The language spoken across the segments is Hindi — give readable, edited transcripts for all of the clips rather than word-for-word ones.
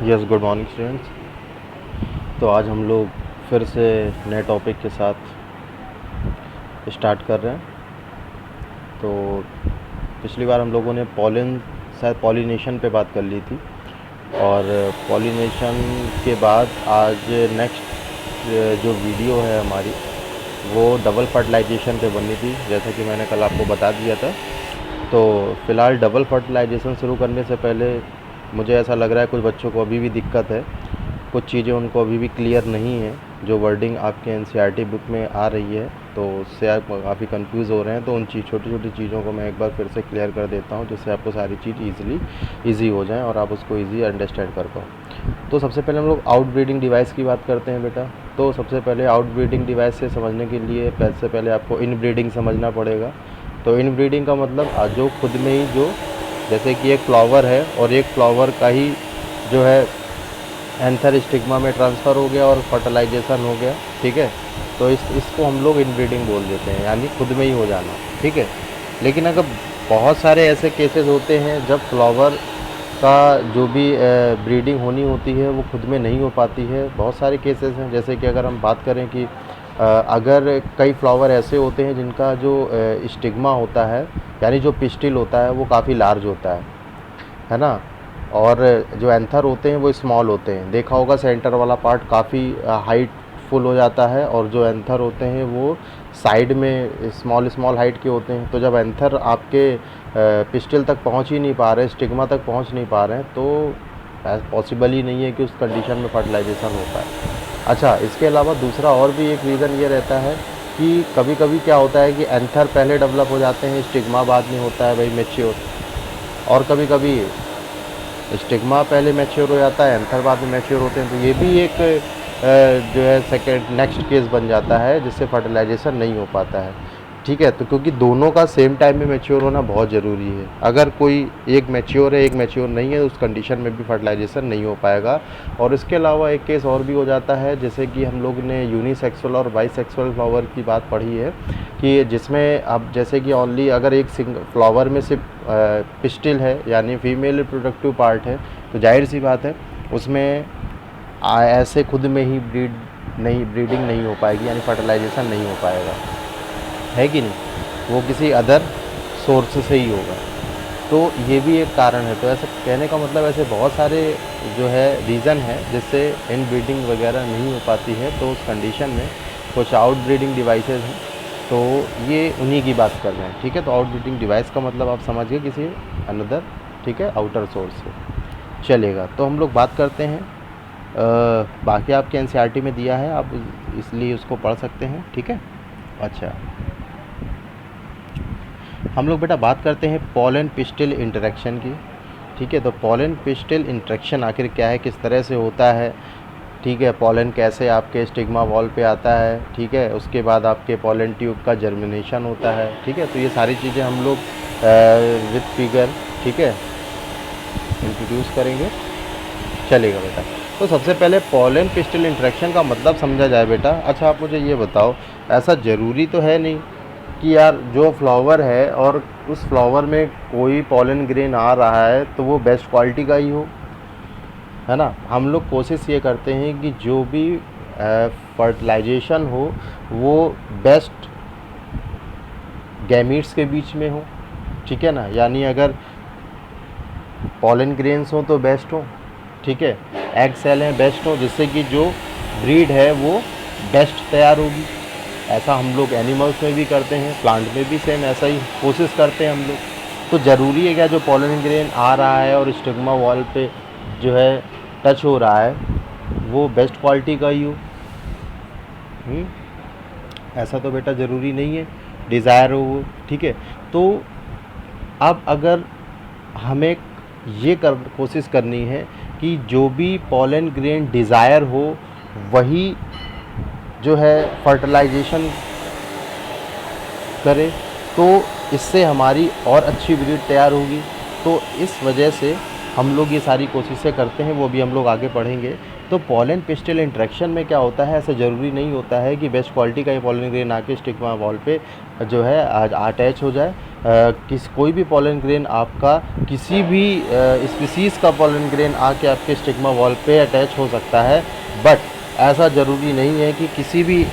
Yes, good morning students. तो आज हम लोग फिर से नए टॉपिक के साथ स्टार्ट कर रहे हैं। तो पिछली बार हम लोगों ने शायद पॉलिनेशन पे बात कर ली थी, और पॉलिनेशन के बाद आज नेक्स्ट जो वीडियो है हमारी वो डबल फर्टिलाइजेशन पे बननी थी, जैसा कि मैंने कल आपको बता दिया था। तो फ़िलहाल डबल फर्टिलाइजेशन शुरू करने से पहले मुझे ऐसा लग रहा है कुछ बच्चों को अभी भी दिक्कत है, कुछ चीज़ें उनको अभी भी क्लियर नहीं है। जो वर्डिंग आपके एनसीईआरटी बुक में आ रही है तो उससे आप काफ़ी कंफ्यूज हो रहे हैं। तो उन छोटी छोटी चीज़ों को मैं एक बार फिर से क्लियर कर देता हूं, जिससे आपको सारी चीज़ ईजी हो जाए और आप उसको ईजी अंडरस्टैंड कर पाओ। तो सबसे पहले हम लोग आउट ब्रीडिंग डिवाइस की बात करते हैं बेटा। तो सबसे पहले आउट ब्रीडिंग डिवाइस से समझने के लिए सबसे पहले आपको इन ब्रीडिंग समझना पड़ेगा। तो इन ब्रीडिंग का मतलब जो खुद में ही जो, जैसे कि एक फ्लावर है और एक फ्लावर का ही जो है एंथर स्टिग्मा में ट्रांसफ़र हो गया और फर्टिलाइजेशन हो गया, ठीक है। तो इसको हम लोग इनब्रीडिंग बोल देते हैं, यानी खुद में ही हो जाना, ठीक है। लेकिन अगर बहुत सारे ऐसे केसेस होते हैं जब फ्लावर का जो भी ब्रीडिंग होनी होती है वो खुद में नहीं हो पाती है। बहुत सारे केसेस हैं, जैसे कि अगर हम बात करें कि अगर कई फ्लावर ऐसे होते हैं जिनका जो स्टिग्मा होता है, यानी जो पिस्टिल होता है, वो काफ़ी लार्ज होता है ना। और जो एंथर होते हैं वो स्मॉल होते हैं। देखा होगा सेंटर वाला पार्ट काफ़ी हाइट फुल हो जाता है, और जो एंथर होते हैं वो साइड में स्मॉल स्मॉल हाइट के होते हैं। तो जब एंथर आपके पिस्टिल तक पहुंच ही नहीं पा रहे, स्टिग्मा तक पहुंच नहीं पा रहे हैं, तो पॉसिबल ही नहीं है कि उस कंडीशन में फर्टिलाइजेशन हो पाए। अच्छा, इसके अलावा दूसरा और भी एक रीज़न ये रहता है कि कभी कभी क्या होता है कि एंथर पहले डेवलप हो जाते हैं, स्टिग्मा बाद में होता है भाई मैच्योर। और कभी कभी स्टिग्मा पहले मैच्योर हो जाता है, एंथर बाद में मैच्योर होते हैं। तो ये भी एक जो है सेकेंड नेक्स्ट केस बन जाता है जिससे फर्टिलाइजेशन नहीं हो पाता है, ठीक है। तो क्योंकि दोनों का सेम टाइम में मैच्योर होना बहुत ज़रूरी है। अगर कोई एक मैच्योर है एक मैच्योर नहीं है तो उस कंडीशन में भी फर्टिलाइजेशन नहीं हो पाएगा। और इसके अलावा एक केस और भी हो जाता है, जैसे कि हम लोग ने यूनिसेक्सुअल और बाईसेक्सुअल फ्लावर की बात पढ़ी है, कि जिसमें अब जैसे कि ओनली अगर एक सिंगल फ्लावर में सिर्फ पिस्टिल है, यानी फीमेल रिप्रोडक्टिव पार्ट है, तो जाहिर सी बात है उसमें ऐसे खुद में ही ब्रीडिंग नहीं हो पाएगी, यानी फर्टिलाइजेशन नहीं हो पाएगा, है कि नहीं। वो किसी अदर सोर्स से ही होगा। तो ये भी एक कारण है। तो ऐसे कहने का मतलब ऐसे बहुत सारे जो है रीज़न है जिससे इन ब्रीडिंग वगैरह नहीं हो पाती है। तो उस कंडीशन में कुछ आउट ब्रीडिंग डिवाइसेस हैं, तो ये उन्हीं की बात कर रहे हैं, ठीक है। तो आउट ब्रीडिंग डिवाइस का मतलब आप समझ गए, किसी अनदर, ठीक है, आउटर सोर्स से चलेगा। तो हम लोग बात करते हैं, बाकी आपके एनसीईआरटी में दिया है, आप इसलिए उसको पढ़ सकते हैं, ठीक है। अच्छा, हम लोग बेटा बात करते हैं पॉलन पिस्टिल इंटरेक्शन की, ठीक है। तो पॉलन पिस्टिल इंटरेक्शन आखिर क्या है, किस तरह से होता है, ठीक है। पॉलन कैसे आपके स्टिग्मा वॉल पे आता है, ठीक है। उसके बाद आपके पॉलन ट्यूब का जर्मिनेशन होता है, ठीक है। तो ये सारी चीज़ें हम लोग विद फिगर, ठीक है, इंट्रोड्यूस करेंगे, चलेगा बेटा। तो सबसे पहले पॉलन पिस्टिल इंटरेक्शन का मतलब समझा जाए बेटा। अच्छा, आप मुझे ये बताओ, ऐसा ज़रूरी तो है नहीं कि यार जो फ्लावर है और उस फ्लावर में कोई पॉलन ग्रेन आ रहा है तो वो बेस्ट क्वालिटी का ही हो, है ना। हम लोग कोशिश ये करते हैं कि जो भी फर्टिलाइजेशन हो वो बेस्ट गैमीट्स के बीच में हो, ठीक है ना। यानी अगर पॉलन ग्रेन्स हो तो बेस्ट हो, ठीक है। एग सेल हैं बेस्ट हो, जिससे कि जो ब्रीड है वो बेस्ट तैयार होगी। ऐसा हम लोग एनिमल्स में भी करते हैं, प्लांट में भी सेम ऐसा ही कोशिश करते हैं हम लोग। तो ज़रूरी है क्या जो पॉलन ग्रेन आ रहा है और स्टिग्मा वॉल पे जो है टच हो रहा है वो बेस्ट क्वालिटी का ही हो? ऐसा तो बेटा ज़रूरी नहीं है, डिज़ायर हो वो, ठीक है। तो अब अगर हमें ये कोशिश करनी है कि जो भी पॉलन ग्रेन डिज़ायर हो वही जो है फर्टिलाइजेशन करे, तो इससे हमारी और अच्छी ब्रीड तैयार होगी। तो इस वजह से हम लोग ये सारी कोशिशें करते हैं, वो भी हम लोग आगे पढ़ेंगे तो पॉलन पिस्टल इंट्रैक्शन में क्या होता है, ऐसा ज़रूरी नहीं होता है कि बेस्ट क्वालिटी का ये पॉलन ग्रेन आके स्टिग्मा वॉल पे जो है अटैच हो जाए। कोई भी पॉलन ग्रेन आपका किसी भी स्पीसीज़ का पॉलन ग्रेन आके आपके स्टिग्मा वॉल पे अटैच हो सकता है, बट ऐसा ज़रूरी नहीं है कि किसी भी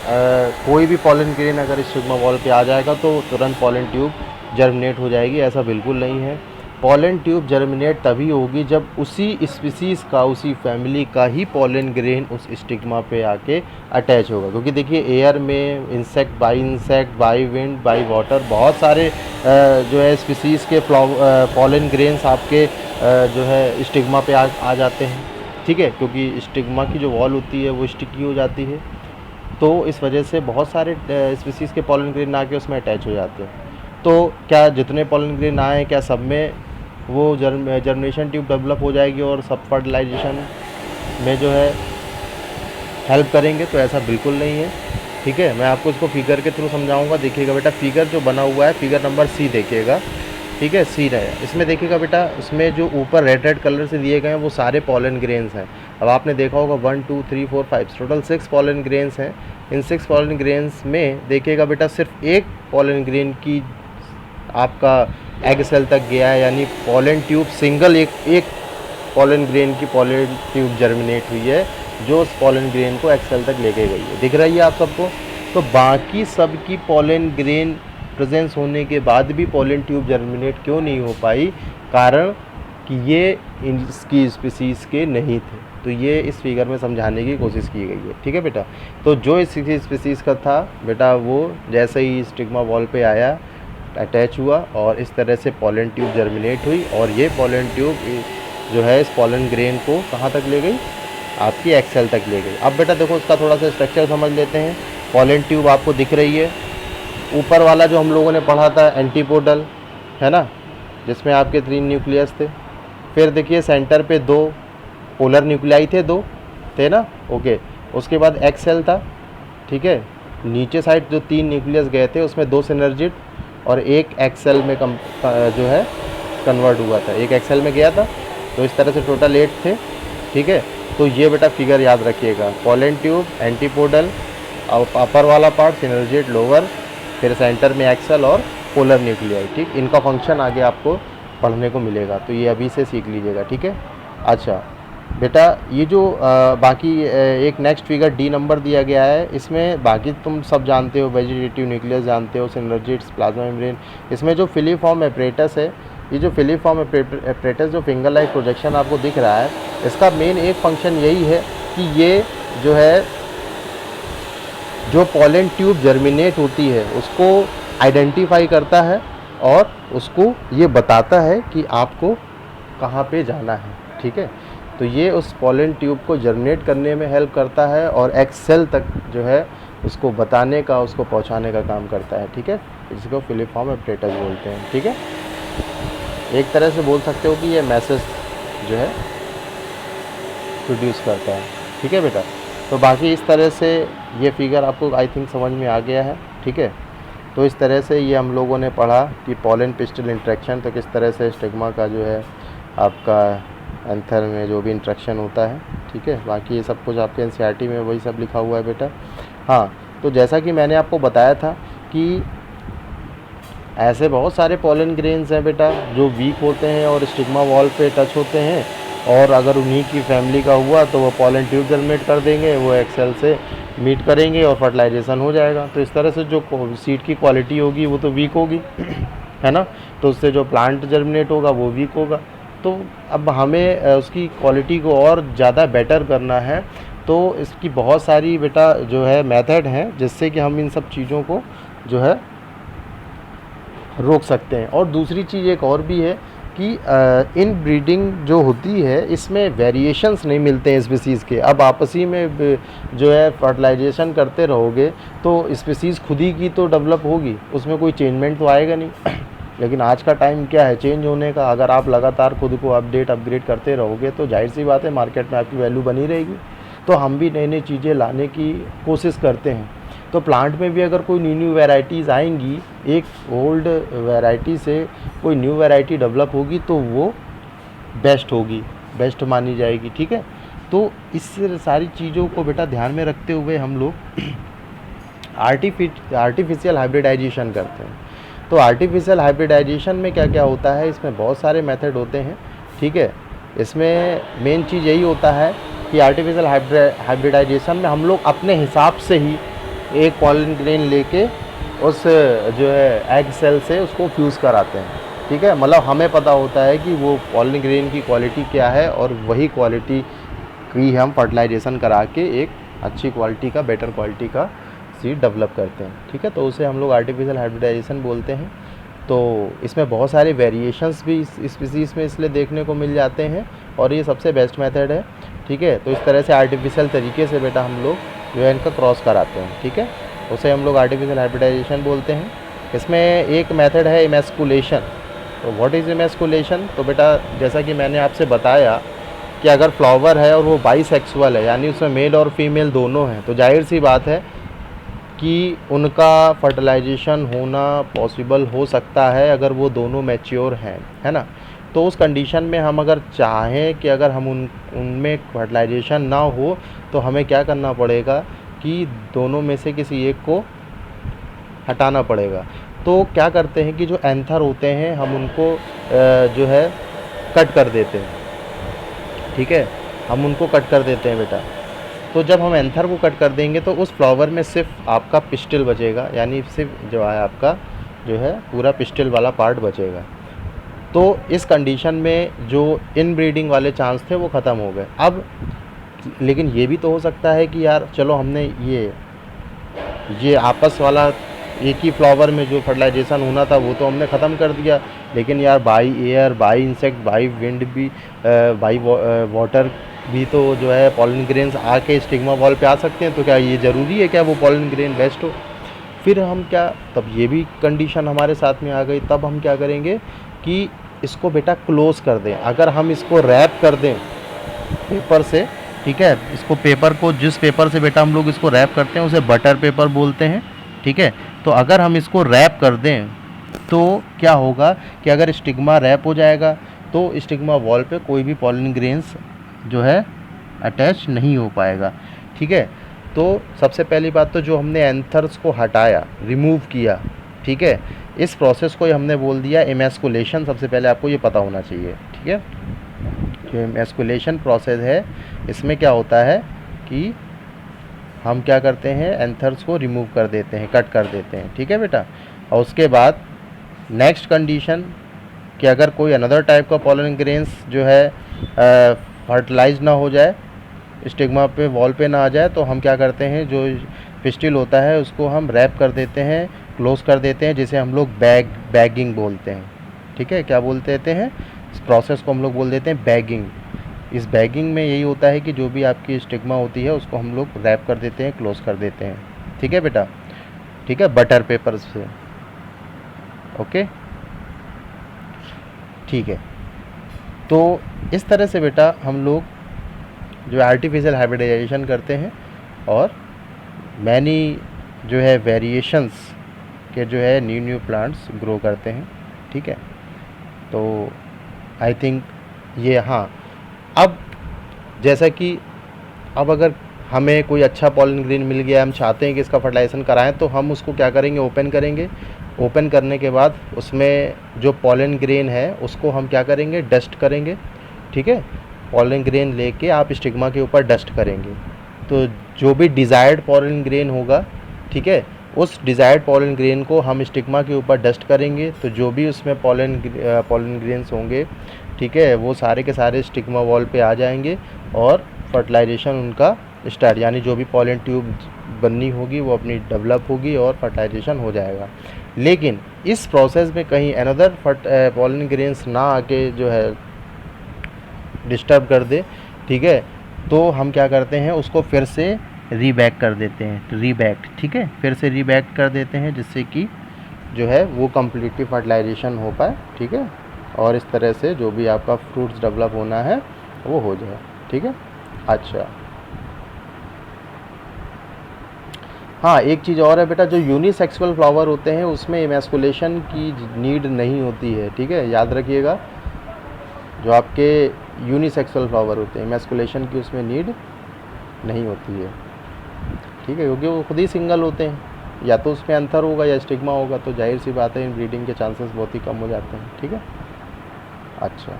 कोई भी पॉलन ग्रेन अगर स्टिग्मा वॉल पे आ जाएगा तो तुरंत पॉलन ट्यूब जर्मिनेट हो जाएगी, ऐसा बिल्कुल नहीं है। पॉलन ट्यूब जर्मिनेट तभी होगी जब उसी स्पीसीज़ का, उसी फैमिली का ही पॉलन ग्रेन उस स्टिग्मा पे आके अटैच होगा। क्योंकि देखिए एयर में insect, by wind, by water बहुत सारे जो है स्पीसीज़ के पॉलन ग्रेन्स आपके जो है स्टिग्मा पे आ जाते हैं, ठीक है, क्योंकि स्टिग्मा की जो वॉल होती है वो स्टिकी हो जाती है, तो इस वजह से बहुत सारे स्पीसीज़ के पॉलन ग्रेन आके उसमें अटैच हो जाते हैं। तो क्या जितने पॉलन ग्रेन आए क्या सब में वो जर्मिनेशन ट्यूब डेवलप हो जाएगी और सब फर्टिलाइजेशन में जो है हेल्प करेंगे? तो ऐसा बिल्कुल नहीं है, ठीक है। मैं आपको इसको फिगर के थ्रू समझाऊंगा। देखिएगा बेटा, फिगर जो बना हुआ है, फिगर नंबर सी देखिएगा, ठीक है, सी रहे। इसमें देखिएगा बेटा, इसमें जो ऊपर रेड कलर से दिए गए हैं वो सारे पॉलन ग्रेन्स हैं। अब आपने देखा होगा 1 2 3 4 5 टोटल 6 पॉलन ग्रेन्स हैं। इन 6 पॉलन ग्रेन्स में देखिएगा बेटा सिर्फ एक पॉलन ग्रेन की आपका एग सेल तक गया है, यानी पॉलन ट्यूब सिंगल एक पॉलन ग्रेन की पॉलन ट्यूब जर्मिनेट हुई है जो उस पॉलन ग्रेन को एग सेल तक लेके गई है। दिख रही है आप सबको? तो बाकी सब की पॉलन ग्रेन प्रेजेंस होने के बाद भी पॉलन ट्यूब जर्मिनेट क्यों नहीं हो पाई? कारण कि ये इसकी स्पीसीज़ के नहीं थे। तो ये इस फिगर में समझाने की कोशिश की गई है, ठीक है बेटा। तो जो इस स्पीसीज़ का था बेटा, वो जैसे ही स्टिग्मा वॉल पे आया, अटैच हुआ और इस तरह से पॉलन ट्यूब जर्मिनेट हुई, और ये पॉलन ट्यूब जो है इस पॉलन ग्रेन को कहाँ तक ले गई? आपकी एग सेल तक ले गई। अब बेटा देखो, इसका थोड़ा सा स्ट्रक्चर समझ लेते हैं। पॉलन ट्यूब आपको दिख रही है, ऊपर वाला जो हम लोगों ने पढ़ा था एंटीपोडल, है ना, जिसमें आपके 3 न्यूक्लियस थे। फिर देखिए सेंटर पे 2 पोलर न्यूक्लियाई थे, 2 थे ना, ओके। उसके बाद एग सेल था, ठीक है। नीचे साइड जो 3 न्यूक्लियस गए थे उसमें 2 सिनर्जिड और एक एक्सेल में जो है कन्वर्ट हुआ था, एक एक्सेल में गया था। तो इस तरह से टोटल 8 थे, ठीक है। तो ये बेटा फिगर याद रखिएगा, पॉलन ट्यूब, एंटीपोडल, अपर वाला पार्ट सिनर्जिड लोअर, फिर सेंटर में एक्सेल और पोलर न्यूक्लियाई, ठीक। इनका फंक्शन आगे आपको पढ़ने को मिलेगा, तो ये अभी से सीख लीजिएगा, ठीक है। अच्छा बेटा, ये जो बाकी एक नेक्स्ट फिगर डी नंबर दिया गया है, इसमें बाकी तुम सब जानते हो, वेजिटेटिव न्यूक्लियस जानते हो, सिनर्जिड्स, प्लाज्मा मेम्ब्रेन। इसमें जो फिलीफॉर्म एपरेटस है, ये जो फिलीफॉर्म एपरेटस जो फिंगर लाइक प्रोजेक्शन आपको दिख रहा है, इसका मेन एक फंक्शन यही है कि ये जो है जो पॉलन ट्यूब जर्मिनेट होती है उसको आइडेंटिफाई करता है और उसको ये बताता है कि आपको कहाँ पे जाना है, ठीक है। तो ये उस पॉलन ट्यूब को जर्मिनेट करने में हेल्प करता है और एग सेल तक जो है उसको बताने का, उसको पहुंचाने का काम करता है, ठीक है। इसको फिलीफॉर्म एपरेटस बोलते हैं, ठीक है। एक तरह से बोल सकते हो कि ये मैसेज जो है प्रोड्यूस करता है, ठीक है बेटा। तो बाकी इस तरह से ये फिगर आपको आई थिंक समझ में आ गया है, ठीक है। तो इस तरह से ये हम लोगों ने पढ़ा कि पॉलन पिस्टल इंट्रैक्शन, तो किस तरह से स्टिग्मा का जो है आपका एंथर में जो भी इंट्रैक्शन होता है, ठीक है। बाकी ये सब कुछ आपके एनसीईआरटी में वही सब लिखा हुआ है बेटा। हाँ, तो जैसा कि मैंने आपको बताया था कि ऐसे बहुत सारे पॉलन ग्रेन्स हैं बेटा जो वीक होते हैं और स्टिग्मा वॉल पे टच होते हैं, और अगर उन्हीं की फैमिली का हुआ तो वो पॉलन ट्यूब जर्मिनेट कर देंगे, वो एक्सेल से मीट करेंगे और फर्टिलाइजेशन हो जाएगा। तो इस तरह से जो सीड की क्वालिटी होगी वो तो वीक होगी है ना, तो उससे जो प्लांट जर्मिनेट होगा वो वीक होगा। तो अब हमें उसकी क्वालिटी को और ज़्यादा बेटर करना है, तो इसकी बहुत सारी बेटा जो है मेथड हैं जिससे कि हम इन सब चीज़ों को जो है रोक सकते हैं। और दूसरी चीज़ एक और भी है कि इन ब्रीडिंग जो होती है इसमें वेरिएशंस नहीं मिलते हैं स्पीसीज़ के। अब आपसी में जो है फर्टिलाइजेशन करते रहोगे तो स्पीसीज़ खुद ही की तो डेवलप होगी, उसमें कोई चेंजमेंट तो आएगा नहीं लेकिन आज का टाइम क्या है चेंज होने का। अगर आप लगातार खुद को अपग्रेड करते रहोगे तो जाहिर सी बात है मार्केट में आपकी वैल्यू बनी रहेगी। तो हम भी नई नई चीज़ें लाने की कोशिश करते हैं। तो प्लांट में भी अगर कोई न्यू वैरायटीज़ आएंगी, एक ओल्ड वैरायटी से कोई न्यू वैरायटी डेवलप होगी तो वो बेस्ट होगी, बेस्ट मानी जाएगी, ठीक है। तो इस सारी चीज़ों को बेटा ध्यान में रखते हुए हम लोग आर्टिफिशियल हाइब्रिडाइजेशन करते हैं। तो आर्टिफिशियल हाइब्रिडाइजेशन में क्या क्या होता है, इसमें बहुत सारे मेथड होते हैं, ठीक है। इसमें मेन चीज़ यही होता है कि आर्टिफिशियल हाइब्रिडाइजेशन में हम लोग अपने हिसाब से ही एक पॉलन ग्रेन लेके उस जो है एग सेल से उसको फ्यूज़ कराते हैं, ठीक है। मतलब हमें पता होता है कि वो पॉलन ग्रेन की क्वालिटी क्या है और वही क्वालिटी की हम फर्टिलाइजेशन करा के एक अच्छी क्वालिटी का, बेटर क्वालिटी का सीड डेवलप करते हैं, ठीक है। तो उसे हम लोग आर्टिफिशियल हाइब्रिडाइजेशन बोलते हैं। तो इसमें बहुत सारे वेरिएशंस भी इस स्पीसीज़ में इसलिए देखने को मिल जाते हैं और ये सबसे बेस्ट मेथड है, ठीक है। तो इस तरह से आर्टिफिशियल तरीके से बेटा हम लोग जो है इनका क्रॉस कराते हैं, ठीक है। उसे हम लोग आर्टिफिशियल हाइब्रिडाइजेशन बोलते हैं। इसमें एक मेथड है इमेस्कुलेशन। तो व्हाट इज़ इमेस्कुलेशन? तो बेटा जैसा कि मैंने आपसे बताया कि अगर फ्लावर है और वो बाइसेक्सुअल है, यानी उसमें मेल और फीमेल दोनों हैं, तो जाहिर सी बात है कि उनका फर्टिलाइजेशन होना पॉसिबल हो सकता है अगर वो दोनों मैच्योर हैं, है ना। तो उस कंडीशन में हम अगर चाहें कि अगर हम उनमें फर्टिलाइजेशन ना हो तो हमें क्या करना पड़ेगा कि दोनों में से किसी एक को हटाना पड़ेगा। तो क्या करते हैं कि जो एंथर होते हैं हम उनको जो है कट कर देते हैं, ठीक है। हम उनको कट कर देते हैं बेटा। तो जब हम एंथर को कट कर देंगे तो उस फ्लावर में सिर्फ आपका पिस्टिल बचेगा, यानी सिर्फ जो है आपका जो है पूरा पिस्टिल वाला पार्ट बचेगा। तो इस कंडीशन में जो इनब्रीडिंग वाले चांस थे वो ख़त्म हो गए। अब लेकिन ये भी तो हो सकता है कि यार चलो हमने ये आपस वाला एक ही फ्लावर में जो फर्टिलाइजेशन होना था वो तो हमने ख़त्म कर दिया, लेकिन यार by air, by insect, by wind भी, बाई वाटर भी तो जो है पॉलन ग्रेन्स आके स्टिग्मा वॉल पे आ सकते हैं। तो क्या ये ज़रूरी है क्या वो पॉलन ग्रेन बेस्ट हो? फिर हम क्या, तब ये भी कंडीशन हमारे साथ में आ गई। तब हम क्या करेंगे कि इसको बेटा क्लोज़ कर दें। अगर हम इसको रैप कर दें पेपर से, ठीक है, इसको पेपर को जिस पेपर से बेटा हम लोग इसको रैप करते हैं उसे बटर पेपर बोलते हैं, ठीक है। तो अगर हम इसको रैप कर दें तो क्या होगा कि अगर स्टिग्मा रैप हो जाएगा तो स्टिग्मा वॉल पे कोई भी पॉलन ग्रेन्स जो है अटैच नहीं हो पाएगा, ठीक है। तो सबसे पहली बात तो जो हमने एंथर्स को हटाया, रिमूव किया, ठीक है, इस प्रोसेस को हमने बोल दिया इमेस्कुलेशन। सबसे पहले आपको ये पता होना चाहिए, ठीक है। जो इमेस्कुलेशन प्रोसेस है इसमें क्या होता है कि हम क्या करते हैं, एंथर्स को रिमूव कर देते हैं, कट कर देते हैं, ठीक है बेटा। और उसके बाद नेक्स्ट कंडीशन कि अगर कोई अनदर टाइप का पॉलन ग्रेन्स जो है फर्टिलाइज ना हो जाए, स्टिग्मा पे वॉल पे ना आ जाए, तो हम क्या करते हैं, जो पिस्टिल होता है उसको हम रैप कर देते हैं, क्लोज कर देते हैं, जिसे हम लोग बैगिंग बोलते हैं, ठीक है। क्या बोलते देते हैं इस प्रोसेस को? हम लोग बोल देते हैं बैगिंग। इस बैगिंग में यही होता है कि जो भी आपकी स्टिग्मा होती है उसको हम लोग रैप कर देते हैं, क्लोज कर देते हैं, ठीक है बेटा, ठीक है, बटर पेपर से, ओके, ठीक है। तो इस तरह से बेटा हम लोग जो आर्टिफिशियल हाइब्रिडाइजेशन करते हैं और मैनी जो है वेरिएशंस के जो है न्यू प्लांट्स ग्रो करते हैं, ठीक है। तो आई थिंक ये, हाँ, अब जैसा कि अब अगर हमें कोई अच्छा पॉलन ग्रेन मिल गया, हम चाहते हैं कि इसका फर्टिलाइजेशन कराएं, तो हम उसको क्या करेंगे, ओपन करेंगे। ओपन करने के बाद उसमें जो पॉलन ग्रेन है उसको हम क्या करेंगे, डस्ट करेंगे, ठीक है। पॉलन ग्रेन लेके आप स्टिग्मा के ऊपर डस्ट करेंगे, तो जो भी डिज़ायर्ड पॉलन ग्रेन होगा, ठीक है, उस डिज़ायर्ड पॉलन ग्रेन को हम स्टिग्मा के ऊपर डस्ट करेंगे। तो जो भी उसमें पॉलन ग्रेन्स होंगे, ठीक है, वो सारे के सारे स्टिग्मा वॉल पे आ जाएंगे और फर्टिलाइजेशन उनका स्टार्ट, यानी जो भी पॉलन ट्यूब बननी होगी वो अपनी डेवलप होगी और फर्टिलाइजेशन हो जाएगा। लेकिन इस प्रोसेस में कहीं अनदर पॉलन ग्रेन्स ना आके जो है डिस्टर्ब कर दे, ठीक है, तो हम क्या करते हैं, उसको फिर से रीबैक कर देते हैं, रीबैक, ठीक है, फिर से रीबैक कर देते हैं जिससे कि जो है वो कम्प्लीटली फर्टिलाइजेशन हो पाए, ठीक है, और इस तरह से जो भी आपका फ्रूट्स डेवलप होना है वो हो जाए, ठीक है। अच्छा, हाँ, एक चीज़ और है बेटा, जो यूनिसेक्सुअल फ्लावर होते हैं उसमें इमेस्कुलेशन की नीड नहीं होती है, ठीक है, याद रखिएगा। जो आपके यूनिसेक्सुअल फ्लावर होते हैं, मैस्कुलेशन की उसमें नीड नहीं होती है, ठीक है, क्योंकि वो खुद ही सिंगल होते हैं, या तो उसमें अंतर होगा या स्टिग्मा होगा, तो जाहिर सी बात है इन ब्रीडिंग के चांसेस बहुत ही कम हो जाते हैं, ठीक है। अच्छा,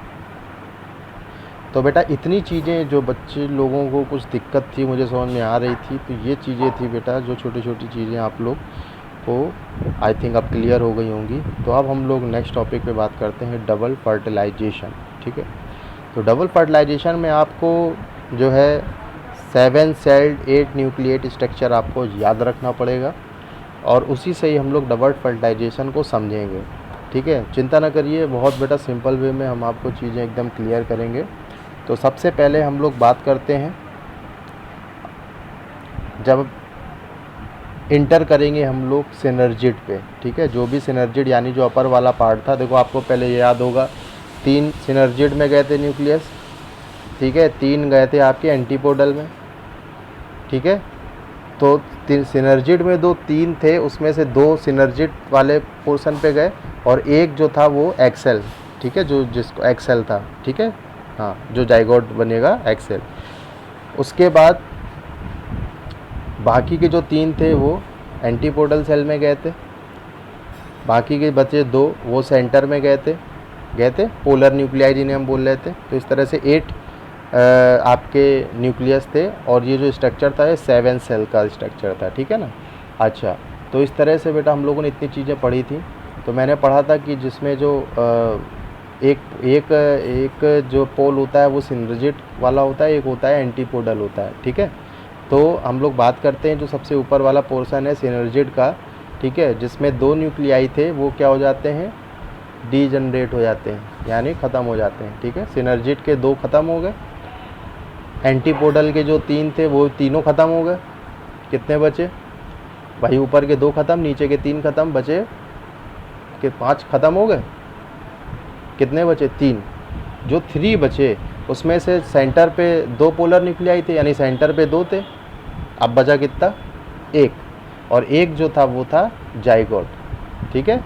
तो बेटा इतनी चीज़ें जो बच्चे लोगों को कुछ दिक्कत थी मुझे समझ में आ रही थी, तो ये चीज़ें थी बेटा, जो छोटी छोटी चीज़ें आप लोग को आई थिंक अब क्लियर हो गई होंगी। तो अब हम लोग नेक्स्ट टॉपिक पे बात करते हैं, डबल फर्टिलाइजेशन, ठीक है। तो डबल फर्टिलाइजेशन में आपको जो है 7 सेल्ड 8 न्यूक्लिएट स्ट्रक्चर आपको याद रखना पड़ेगा, और उसी से ही हम लोग डबल फर्टिलाइजेशन को समझेंगे, ठीक है। चिंता ना करिए, बहुत बेटा सिंपल वे में हम आपको चीज़ें एकदम क्लियर करेंगे। तो सबसे पहले हम लोग बात करते हैं, जब इंटर करेंगे हम लोग सिनर्जिड पे, ठीक है। जो भी सिनर्जिड यानी जो अपर वाला पार्ट था, देखो आपको पहले ये याद होगा 3 सिनर्जिड में गए थे न्यूक्लियस, ठीक है, 3 गए थे आपके एंटीपोडल में, ठीक है। तो सिनर्जिड में 3 थे, उसमें से 2 सिनर्जिड वाले पोर्शन पे गए, और एक जो था वो एक्सेल, ठीक है, जो जिसको एक्सेल था, ठीक है, हाँ, जो जाइगोट बनेगा एक्सेल। उसके बाद बाकी के जो 3 थे वो एंटीपोडल सेल में गए थे, बाकी के बचे 2 वो सेंटर में गए थे पोलर न्यूक्लियाई जिन्हें हम बोल रहे थे। तो इस तरह से 8 आपके न्यूक्लियस थे, और ये जो स्ट्रक्चर था ये 7 सेल का स्ट्रक्चर था, ठीक है ना। अच्छा, तो इस तरह से बेटा हम लोगों ने इतनी चीज़ें पढ़ी थी। तो मैंने पढ़ा था कि जिसमें जो एक जो पोल होता है वो सिनर्जिड वाला होता है, एक होता है एंटीपोडल होता है, ठीक है। तो हम लोग बात करते हैं जो सबसे ऊपर वाला पोर्शन है सिनर्जिड का, ठीक है, जिसमें 2 न्यूक्लियाई थे वो क्या हो जाते हैं, डीजनरेट हो जाते हैं, यानी ख़त्म हो जाते हैं, ठीक है। सिनर्जिड के 2 ख़त्म हो गए, एंटीपोडल के जो 3 थे वो तीनों ख़त्म हो गए। कितने बचे भाई, ऊपर के 2 ख़त्म, नीचे के 3 ख़त्म, बचे के 5 ख़त्म हो गए। कितने बचे, 3। जो 3 बचे उसमें से सेंटर पे 2 पोलर न्यूक्लियाई थे, यानी सेंटर पे 2 थे, अब बचा कितना, 1, और एक जो था वो था जाइगोट, ठीक है,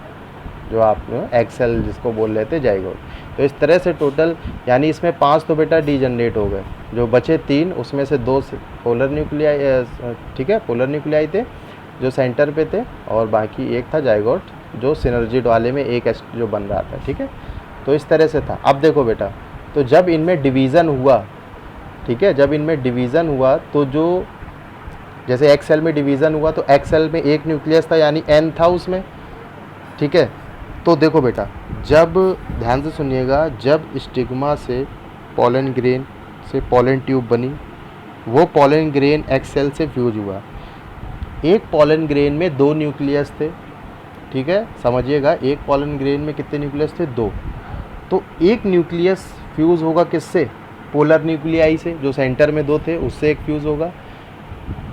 जो आप एक्सेल जिसको बोल रहे थे जाइगोट। तो इस तरह से टोटल यानी इसमें 5 तो बेटा डीजनरेट हो गए, जो बचे 3 उसमें से 2 पोलर न्यूक्लियाई, ठीक है, पोलर न्यूक्लियाई थे जो सेंटर पे थे, और बाकी एक था जाइगोट जो सिनर्जिड वाले में एक जो बन रहा था, ठीक है। तो इस तरह से था। अब देखो बेटा, तो जब इनमें डिवीज़न हुआ, ठीक है, जब इनमें डिवीज़न हुआ तो जो जैसे एक्सेल में डिवीज़न हुआ तो एक्सेल में एक न्यूक्लियस था, यानी एन था उसमें, ठीक है। तो देखो बेटा, जब ध्यान से सुनिएगा, जब स्टिग्मा से पोलन ग्रेन से पोलन ट्यूब बनी, वो पोलन ग्रेन एक्सेल से फ्यूज हुआ। एक पोलन ग्रेन में 2 न्यूक्लियस थे, ठीक है, समझिएगा, एक पोलन ग्रेन में कितने न्यूक्लियस थे, 2। तो एक न्यूक्लियस फ्यूज़ होगा किससे, पोलर न्यूक्लियाई से, जो सेंटर में 2 थे उससे एक फ्यूज़ होगा,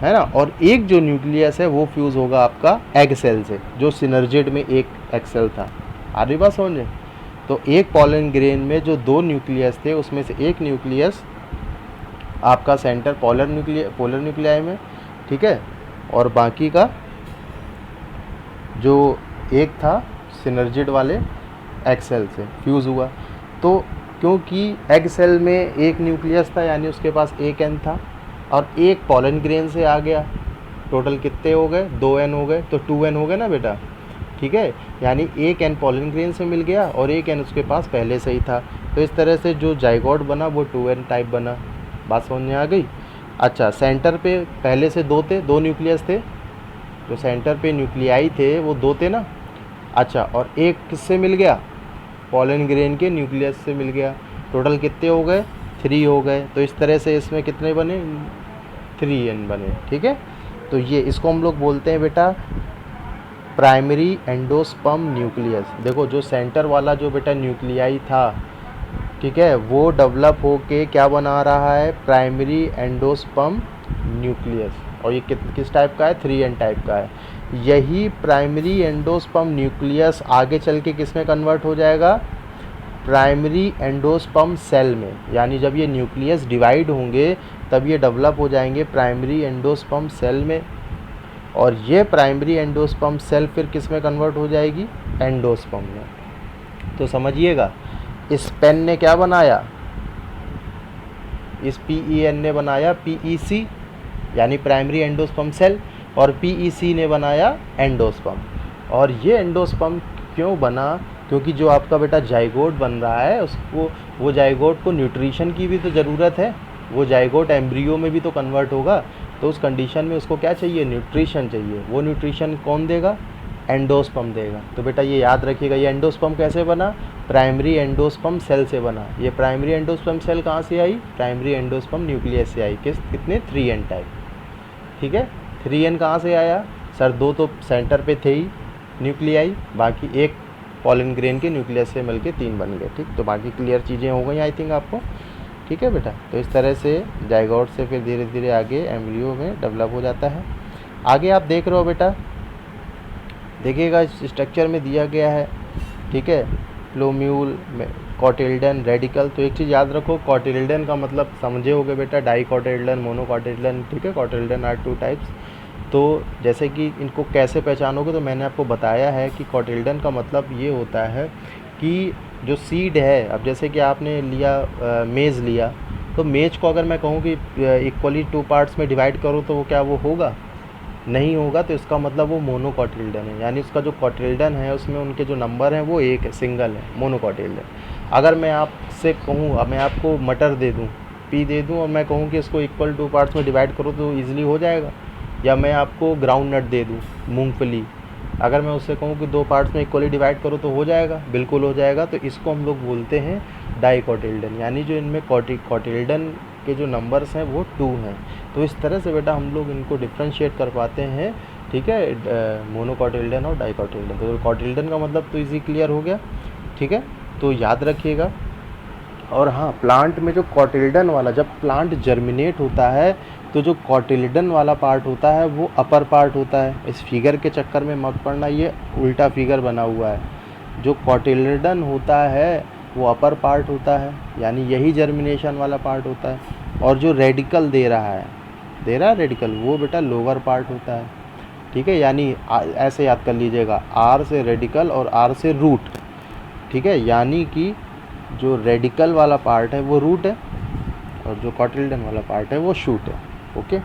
है ना, और एक जो न्यूक्लियस है वो फ्यूज़ होगा आपका एग सेल से, जो सिनर्जिड में एक एक्सेल था। आ रही बात समझे। तो एक पोलन ग्रेन में जो 2 न्यूक्लियस थे उसमें से एक न्यूक्लियस आपका सेंटर पोलर न्यूक्लियाई में, ठीक है, और बाकी का जो एक था सिनर्जिड वाले एक्सेल से फ्यूज़ हुआ। तो क्योंकि एग सेल में एक न्यूक्लियस था, यानी उसके पास एक एन था, और एक पोलन ग्रेन से आ गया, टोटल कितने हो गए, 2 एन हो गए, तो 2 एन हो गए ना बेटा, ठीक है, यानी एक एन पोलन ग्रेन से मिल गया और एक एन उसके पास पहले से ही था। तो इस तरह से जो जाइगोट बना वो 2 एन टाइप बना। बात समझ में आ गई। अच्छा, सेंटर पे पहले से 2 थे, 2 न्यूक्लियस थे, जो सेंटर पे न्यूक्लियाई थे वो 2 थे ना। अच्छा, और एक किससे मिल गया, पोलन ग्रेन के न्यूक्लियस से मिल गया। टोटल कितने हो गए, 3 हो गए। तो इस तरह से इसमें कितने बने, 3n बने, ठीक है। तो ये इसको हम लोग बोलते हैं बेटा प्राइमरी एंडोस्पर्म न्यूक्लियस। देखो, जो सेंटर वाला जो बेटा न्यूक्लियाई था, ठीक है, वो डेवलप होके क्या बना रहा है, प्राइमरी एंडोस्पर्म न्यूक्लियस, और ये किस टाइप का है, 3n टाइप का है। यही प्राइमरी एंडोस्पर्म न्यूक्लियस आगे चल के किस में कन्वर्ट हो जाएगा, प्राइमरी एंडोस्पर्म सेल में, यानी जब ये न्यूक्लियस डिवाइड होंगे तब ये डेवलप हो जाएंगे प्राइमरी एंडोस्पर्म सेल में, और ये प्राइमरी एंडोस्पर्म सेल फिर किस में कन्वर्ट हो जाएगी, एंडोस्पर्म में। तो समझिएगा, इस पेन ने क्या बनाया, इस PEN ने बनाया PEC यानी प्राइमरी एंडोस्पर्म सेल, और PEC ने बनाया एंडोस्पर्म। और ये एंडोस्पर्म क्यों बना? क्योंकि जो आपका बेटा जाइगोट बन रहा है उसको, वो जाइगोट को न्यूट्रिशन की भी तो ज़रूरत है, वो जाइगोट एम्ब्रियो में भी तो कन्वर्ट होगा, तो उस कंडीशन में उसको क्या चाहिए? न्यूट्रिशन चाहिए। वो न्यूट्रिशन कौन देगा? एंडोस्पर्म देगा। तो बेटा ये याद रखिएगा, ये एंडोस्पर्म कैसे बना? प्राइमरी एंडोस्पर्म सेल से बना। ये प्राइमरी एंडोस्पर्म सेल कहाँ से आई? प्राइमरी एंडोस्पर्म न्यूक्लियस से आई। कितने? 3n type. ठीक है, 3n कहाँ से आया सर? 2 तो सेंटर पे थे ही न्यूक्लियाई, बाकी एक पॉलन ग्रेन के न्यूक्लियस से मिलके 3 बन गए। ठीक, तो बाकी क्लियर चीज़ें हो गई आई थिंक आपको। ठीक है बेटा, तो इस तरह से जाइगोट से फिर धीरे धीरे आगे एम्ब्रियो में डेवलप हो जाता है। आगे आप देख रहे हो बेटा, देखिएगा इस स्ट्रक्चर में दिया गया है। ठीक है, फ्लोम्यूल, कॉटिल्डन, रेडिकल। तो एक चीज़ याद रखो, कॉटिल्डन का मतलब समझे होगे बेटा, डाइकॉटिल्डन, मोनोकॉटिल्डन। ठीक है, कॉटिल्डन आर 2 टाइप्स। तो जैसे कि इनको कैसे पहचानोगे, तो मैंने आपको बताया है कि कॉटिल्डन का मतलब ये होता है कि जो सीड है, अब जैसे कि आपने लिया मेज़ लिया, तो मेज को अगर मैं कहूँ कि इक्वली 2 पार्ट्स में डिवाइड करो तो वो क्या वो होगा? नहीं होगा। तो इसका मतलब वो मोनोकॉटिल्डन है, यानी उसका जो कॉटिल्डन है उसमें उनके जो नंबर हैं वो एक है, सिंगल है, मोनोकॉटिल्डन। अगर मैं आपसे कहूँ, अब मैं आपको मटर दे दूँ, पी दे दूँ, और मैं कहूँ कि इसको इक्वल 2 पार्ट्स में डिवाइड करो तो ईजिली हो जाएगा। या मैं आपको ग्राउंड नट दे दूँ, मूंगफली, अगर मैं उससे कहूँ कि 2 पार्ट्स में इक्वली डिवाइड करो तो हो जाएगा? बिल्कुल हो जाएगा। तो इसको हम लोग बोलते हैं डाइकॉटिल्डन, यानी जो इनमें कॉटिल्डन के जो नंबर्स हैं वो 2 हैं। तो इस तरह से बेटा हम लोग इनको डिफ्रेंशिएट कर पाते हैं। ठीक है, मोनोकॉटिल्डन और डाइकॉटिल्डन। तो कॉटिल्डन का मतलब तो इजी क्लियर हो गया। ठीक है, तो याद रखिएगा। और हाँ, प्लांट में जो कॉटिल्डन वाला, जब प्लांट जर्मिनेट होता है तो जो कॉटिल्डन वाला पार्ट होता है वो अपर पार्ट होता है। इस फिगर के चक्कर में मत पड़ना, ये उल्टा फिगर बना हुआ है। जो कॉटिल्डन होता है वो अपर पार्ट होता है, यानी यही जर्मिनेशन वाला पार्ट होता है। और जो रेडिकल दे रहा है रेडिकल, वो बेटा लोअर पार्ट होता है। ठीक है, यानी ऐसे याद कर लीजिएगा, आर से रेडिकल और आर से रूट। ठीक है, यानी कि जो रेडिकल वाला पार्ट है वो रूट है और जो कॉटिल्डन वाला पार्ट है वो शूट है। ओके,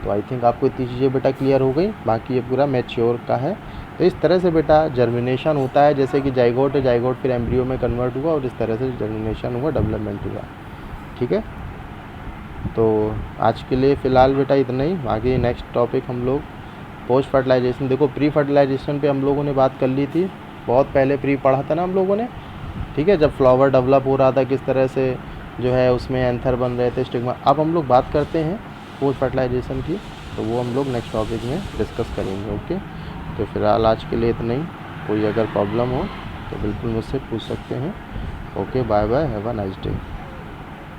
तो आई थिंक आपको इतनी चीज़ें बेटा क्लियर हो गई। बाकी ये पूरा मैच्योर का है। तो इस तरह से बेटा जर्मिनेशन होता है, जैसे कि जाइगोट है, जाइगोट फिर एम्ब्रियो में कन्वर्ट हुआ और इस तरह से जर्मिनेशन हुआ, डेवलपमेंट हुआ। ठीक है, तो आज के लिए फ़िलहाल बेटा इतना ही। आगे नेक्स्ट टॉपिक हम लोग पोस्ट फर्टिलाइजेशन। देखो, प्री फर्टिलाइजेशन पे हम लोगों ने बात कर ली थी, बहुत पहले प्री पढ़ा था ना हम लोगों ने। ठीक है, जब फ्लावर डेवलप हो रहा था किस तरह से जो है उसमें एंथर बन रहे थे, स्टिग्मा। अब हम लोग बात करते हैं पोस्ट फर्टिलाइजेशन की, तो वो हम लोग नेक्स्ट टॉपिक में डिस्कस करेंगे। ओके, तो फिलहाल आज के लिए इतना ही। कोई अगर प्रॉब्लम हो तो बिल्कुल मुझसे पूछ सकते हैं। Okay, bye bye, have a nice day.